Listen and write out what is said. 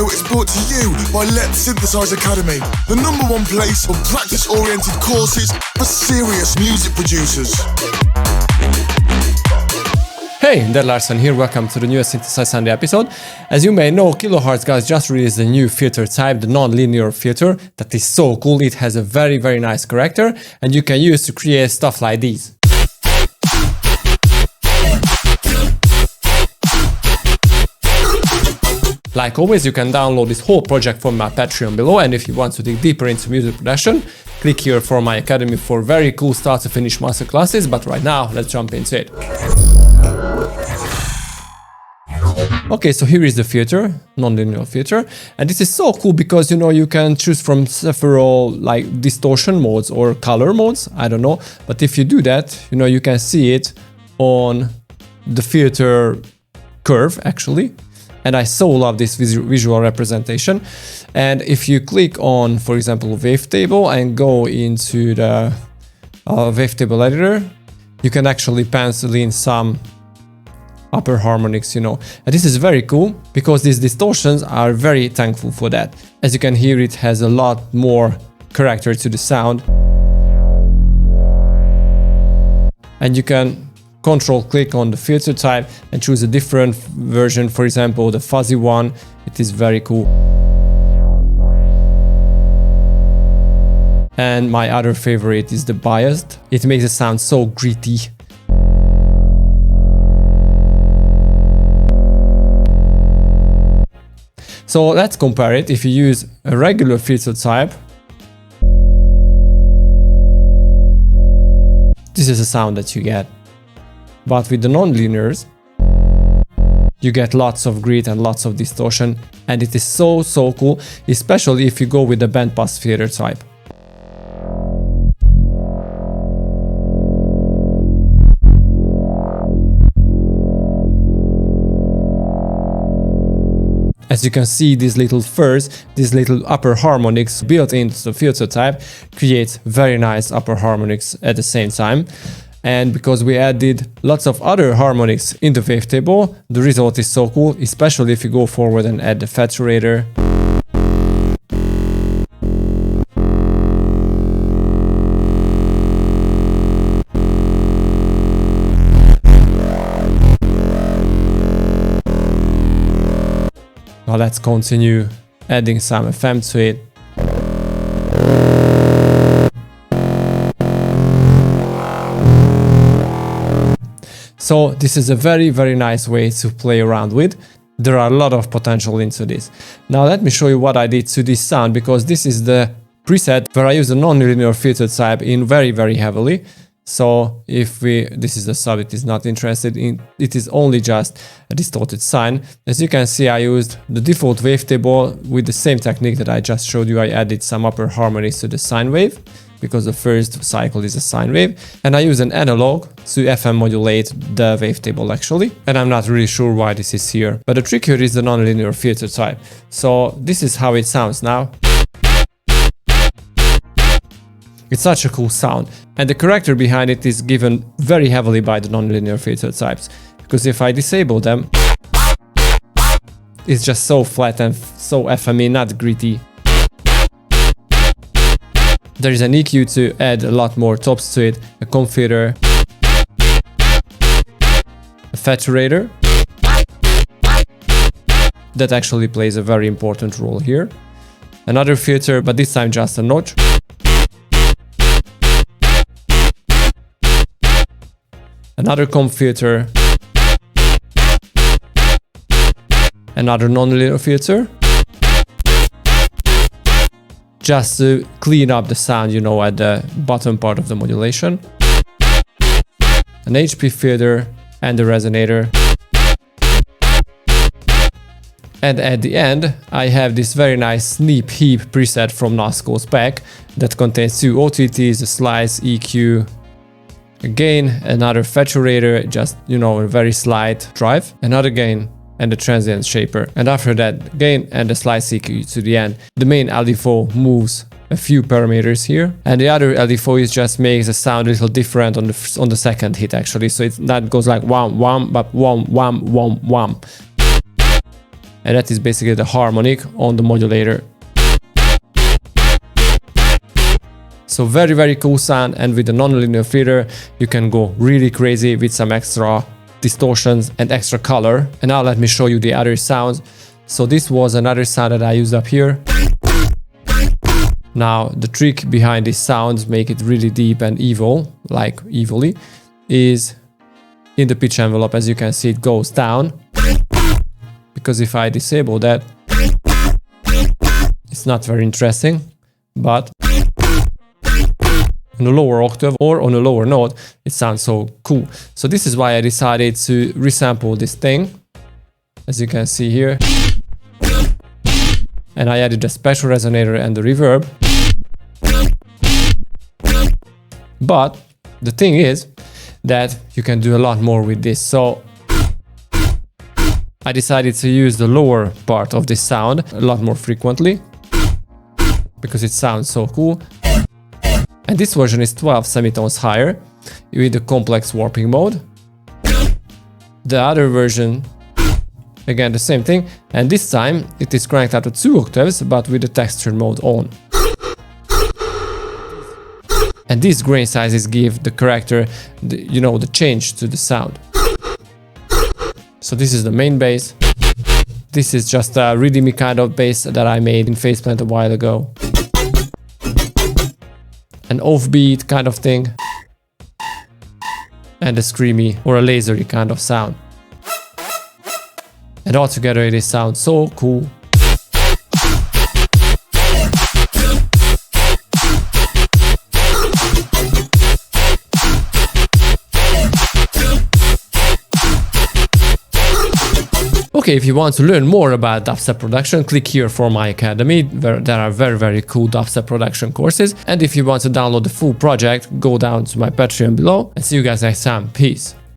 video is brought to you by Letsynthesize Academy, the #1 place for practice-oriented courses for serious music producers. Hey, Larson here, welcome to the newest Synthesize Sunday episode. As you may know, Kilohearts guys just released a new filter type, the Nonlinear filter, that is so cool. It has a very nice character and you can use to create stuff like these. Like always, you can download this whole project from my Patreon below, and if you want to dig deeper into music production, click here for my academy for very cool start to finish masterclasses, but right now, let's jump into it. Okay, so here is the filter, Nonlinear filter, and this is so cool because, you know, you can choose from several like distortion modes or color modes, I don't know, but if you do that, you know, you can see it on the filter curve actually. And I so love this visual representation. And if you click on, for example, wavetable and go into the wavetable editor, you can actually pencil in some upper harmonics, you know. And this is very cool because these distortions are very thankful for that. As you can hear, it has a lot more character to the sound. And you can control click on the filter type and choose a different version, for example the fuzzy one. It is very cool. And my other favorite is the biased. It makes it sound so gritty. So let's compare it. If you use a regular filter type, this is the sound that you get. But with the non-linears, you get lots of grit and lots of distortion, and it is so cool, especially if you go with the bandpass filter type. As you can see, these little fuzz, these little upper harmonics built into the filter type create very nice upper harmonics at the same time. And because we added lots of other harmonics in the wavetable, the result is so cool, especially if you go forward and add the saturator. Now let's continue adding some FM to it. So this is a very nice way to play around with. There are a lot of potential into this. Now let me show you what I did to this sound, because this is the preset where I use a non-linear filter type in very heavily. So if this is the sub, it is not interested in, it is only just a distorted sine. As you can see, I used the default wavetable with the same technique that I just showed you. I added some upper harmonies to the sine wave, because the first cycle is a sine wave, and I use an analog to FM modulate the wavetable actually, and I'm not really sure why this is here, but the trick here is the nonlinear filter type. So this is how it sounds now. It's such a cool sound, and the character behind it is given very heavily by the nonlinear filter types, because if I disable them, it's just so flat and so FME, not gritty. There is an EQ to add a lot more tops to it, a comp filter, a saturator. That actually plays a very important role here. Another filter, but this time just a notch. Another comp filter. Another nonlinear filter. Just to clean up the sound, you know, at the bottom part of the modulation. An HP filter and a resonator. And at the end, I have this very nice snip heap preset from Nasko's pack that contains 2 OTTs, a slice, EQ, a gain, another saturator, just, you know, a very slight drive, another gain, and the transient shaper. And after that, gain and the slice EQ to the end. The main LFO moves a few parameters here, and the other LFO is just makes the sound a little different on the second hit actually. So it's not goes like wham wham, but wham wham wham wham. and that is basically the harmonic on the modulator. So very cool sound, and with the nonlinear filter you can go really crazy with some extra distortions and extra color. And now let me show you the other sounds. So this was another sound that I used up here. Now the trick behind these sounds, make it really deep and evil, like evilly, is in the pitch envelope. As you can see, it goes down, because if I disable that, it's not very interesting. But on a lower octave or on a lower note, it sounds so cool. So this is why I decided to resample this thing, as you can see here. And I added a special resonator and the reverb. But the thing is that you can do a lot more with this. So I decided to use the lower part of this sound a lot more frequently, because it sounds so cool. And this version is 12 semitones higher with the complex warping mode. The other version, again the same thing, and this time it is cranked out to 2 octaves but with the texture mode on. And these grain sizes give the character, the change to the sound. So this is the main bass. This is just a rhythmic kind of bass that I made in Faceplant a while ago. An offbeat kind of thing. And a screamy or a lasery kind of sound. And all together it sounds so cool. Okay, if you want to learn more about dubstep production, click here for my academy, where there are very cool dubstep production courses. And if you want to download the full project, go down to my Patreon below, and see you guys next time. Peace.